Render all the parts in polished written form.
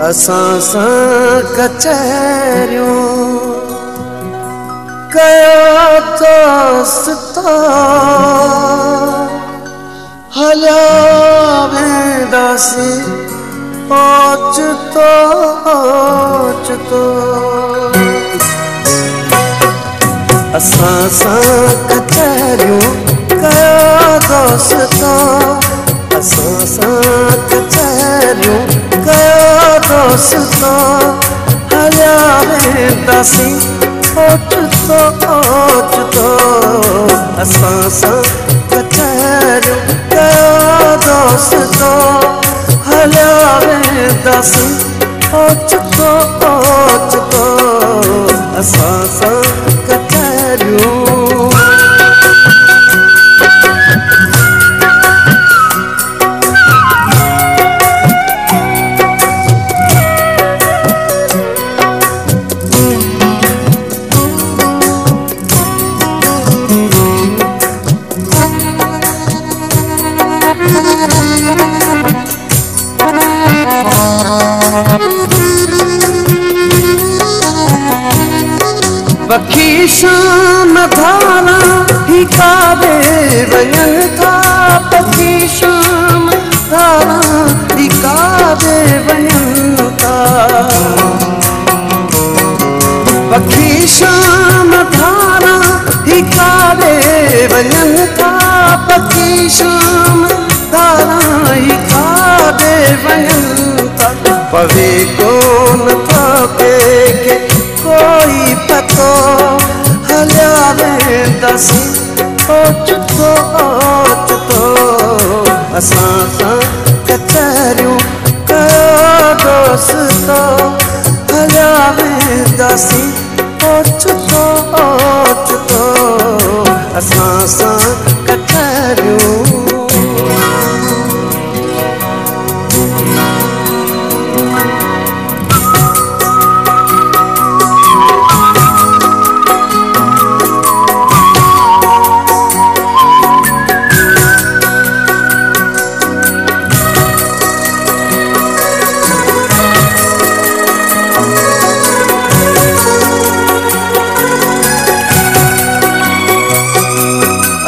असां सां कचहरियूं कया दोस्ता हलिया वेंदासीं ओचितो ओचितो। असां सां कचहरियूं कया दोस्ता असां सां कचहरियूं कया दोस्ता हलिया वेंदासीं ओचितो ओचितो। असां सां कचहरियूं कया दोस्ता हलिया वेंदासीं ओचितो ओचितो। असां सां कचहरियूं पखी शाम धारा ही काबे वञनि था पखी शाम धारा ही काबे वञनि था। पखी शाम धारा ही काबे वञनि था पखी शाम धारा ही काबे वञनि था। पवे कोन था के कोई पतो हलिया वेंदासीं ओचितो ओचितो। असां सां कचहरियूं कया दोस्ता हलिया वेंदासीं ओचितो ओचितो। असां सां कचहरियूं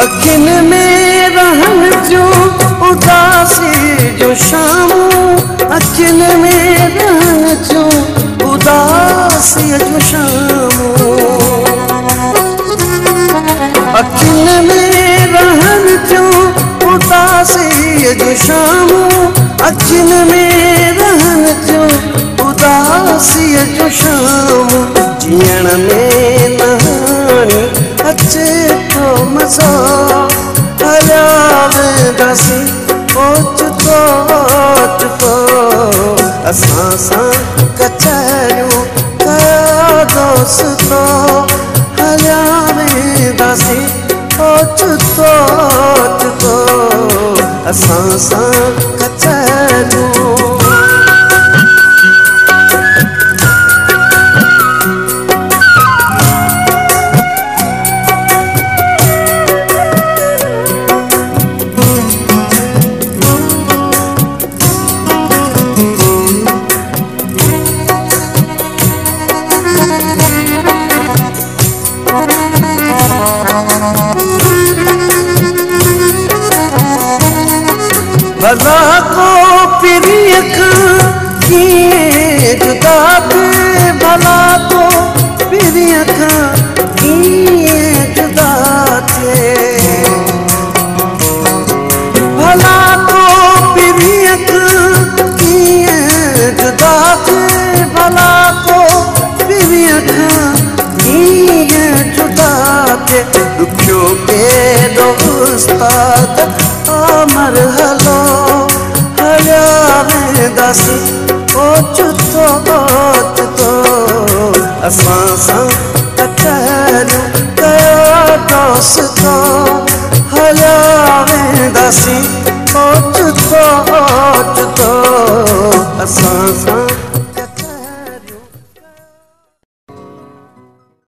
अखिन में रहन जो उदासी जो शामूं अखिन में रहन जो उदासी जो शामूं। अखिन में रहन जो उदासी जो शामूं अखिन में रहन जो उदासी जो शामूं। जीअण में नहानी अचे तो मज़ो हलिया वेंदासीं ओचितो ओचितो। असां सां कचहरियूं कया दोस्ता हलिया वेंदासीं ओचितो ओचितो। असां सां कचहरियूं भला को पिरिय खां कीअं जुदा थे भला को पिरिय खां कीअं जुदा थे। भला को पिरिय खां कीअं जुदा थे भला को पिरिय खां कीअं जुदा थे। ॾुखियो केॾो उस्ताद मरहलो हलिया वेंदासीं ओचितो ओचितो। असां सां कचहरियूं कया दोस्ता